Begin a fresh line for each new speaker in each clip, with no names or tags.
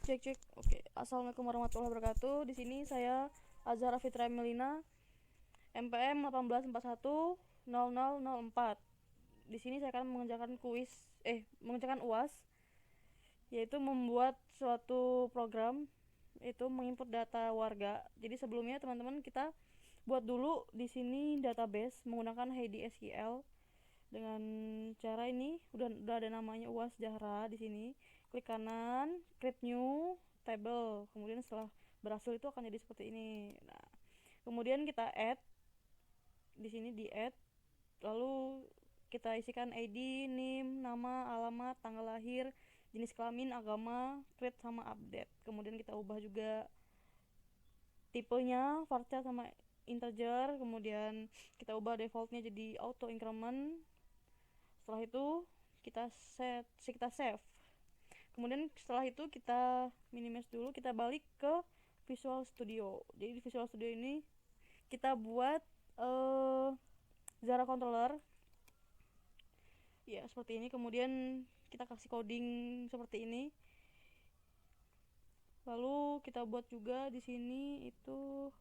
Cek cek. Oke. Assalamualaikum warahmatullahi wabarakatuh. Di sini saya Azhara Fitra Melina, MPM 18410004. Di sini saya akan mengerjakan UAS, yaitu membuat suatu program, yaitu menginput data warga. Jadi sebelumnya teman-teman kita buat dulu di sini database menggunakan Heidi SQL dengan cara ini. Udah ada namanya UAS Jahra di sini. Klik kanan, create new table. Kemudian setelah berhasil itu akan jadi seperti ini. Nah, kemudian kita add di sini di add, lalu kita isikan ID, NIM, nama, alamat, tanggal lahir, jenis kelamin, agama, create sama update. Kemudian kita ubah juga tipenya varchar sama integer, kemudian kita ubah defaultnya jadi auto increment. Setelah itu kita save. Kemudian setelah itu kita minimize dulu, kita balik ke Visual Studio. Jadi di Visual Studio ini kita buat Zara controller ya seperti ini. Kemudian kita kasih coding seperti ini. Lalu kita buat juga di sini itu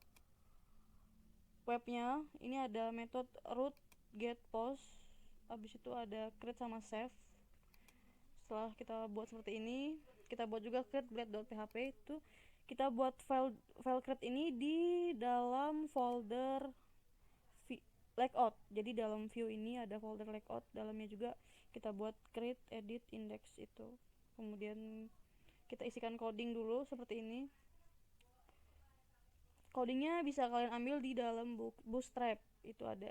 webnya. Ini ada metode root get post, habis itu ada create sama save. Setelah kita buat seperti ini, kita buat juga create blade.php. Itu kita buat file create ini di dalam folder layout. Jadi dalam view ini ada folder layout, dalamnya juga kita buat create edit index itu. Kemudian kita isikan coding dulu seperti ini. Codingnya bisa kalian ambil di dalam Bootstrap, itu ada,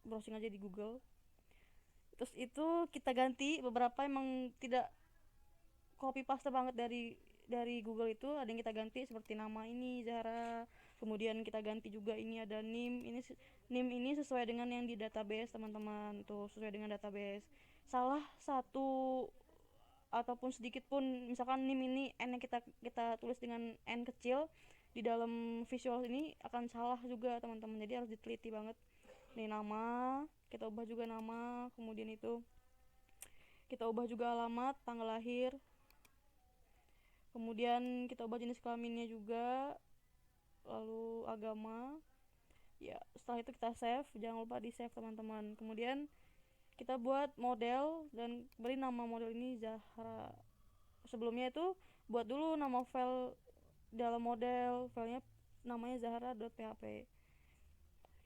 browsing aja di Google. Terus itu kita ganti beberapa, emang tidak copy paste banget dari Google, itu ada yang kita ganti seperti nama ini Zahra. Kemudian kita ganti juga ini ada NIM ini sesuai dengan yang di database teman-teman, tuh sesuai dengan database. Salah satu ataupun sedikit pun, misalkan NIM ini N yang kita tulis dengan N kecil di dalam visual ini akan salah juga teman-teman, jadi harus diteliti banget. Ini nama, kita ubah juga nama, kemudian itu kita ubah juga alamat, tanggal lahir, kemudian kita ubah jenis kelaminnya juga, lalu agama ya. Setelah itu kita save, jangan lupa di save teman-teman. Kemudian kita buat model dan beri nama model ini Zahra. Sebelumnya itu buat dulu nama file dalam model, filenya namanya zahra.php.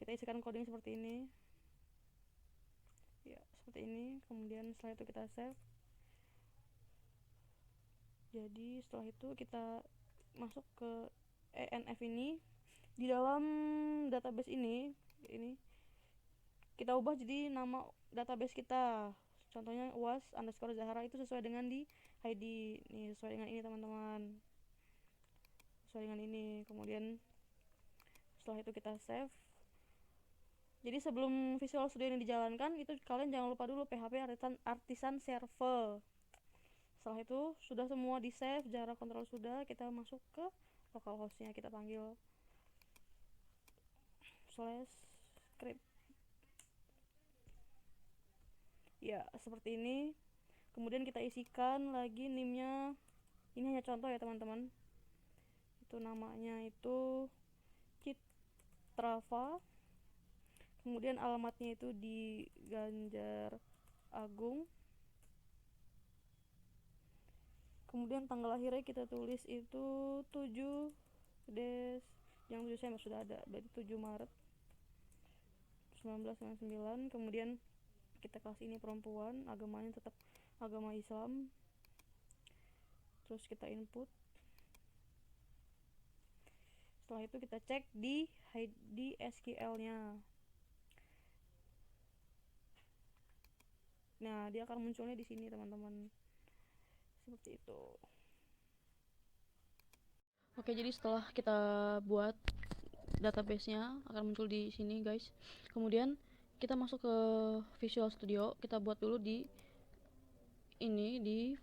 Kita isikan coding seperti ini ya, seperti ini. Kemudian setelah itu kita save. Jadi setelah itu kita masuk ke env ini. Di dalam database ini kita ubah jadi nama database kita, contohnya uas underscore Zahra, itu sesuai dengan di ID nih, sesuai dengan ini teman-teman, sesuai dengan ini. Kemudian setelah itu kita save. Jadi sebelum Visual Studio ini dijalankan, itu kalian jangan lupa dulu PHP artisan server. Setelah itu sudah semua di save, jarak kontrol sudah, kita masuk ke localhostnya, kita panggil slash script ya seperti ini. Kemudian kita isikan lagi nimnya, ini hanya contoh ya teman-teman. Itu namanya itu Citrava, kemudian alamatnya itu di Ganjar Agung, kemudian tanggal lahirnya kita tulis itu 7 yang 7 Desember sudah ada, berarti 7 Maret 1999. Kemudian kita kasih ini perempuan, agamanya tetap agama Islam. Terus kita input. Setelah itu kita cek di SQL nya. Nah, dia akan munculnya di sini teman-teman, seperti itu. Oke, jadi setelah kita buat database-nya akan muncul di sini guys. Kemudian kita masuk ke Visual Studio, kita buat dulu di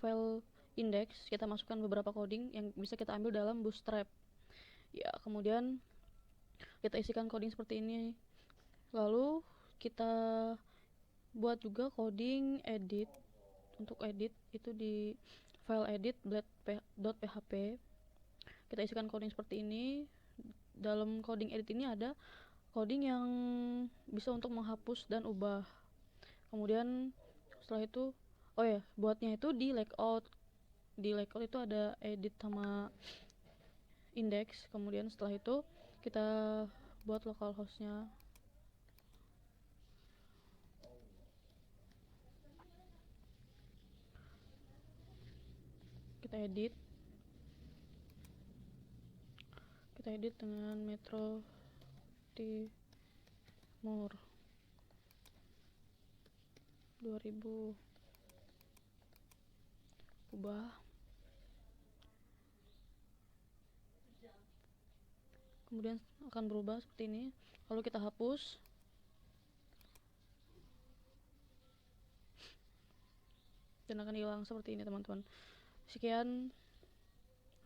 file index, kita masukkan beberapa coding yang bisa kita ambil dalam Bootstrap ya. Kemudian kita isikan coding seperti ini, lalu kita buat juga coding edit. Untuk edit itu di file edit blade.php. Kita isikan coding seperti ini. Dalam coding edit ini ada coding yang bisa untuk menghapus dan ubah. Kemudian setelah itu buatnya itu di layout itu ada edit sama index. Kemudian setelah itu kita buat localhost-nya. Kita edit dengan Metro Timur 2000, ubah. Kemudian akan berubah seperti ini. Lalu kita hapus. Dan akan hilang seperti ini, teman-teman. Sekian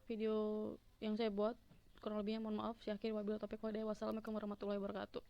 video yang saya buat. Kurang lebihnya mohon maaf. Saya akhiri, wabillahi taufiq wal hidayah. Wassalamualaikum warahmatullahi wabarakatuh.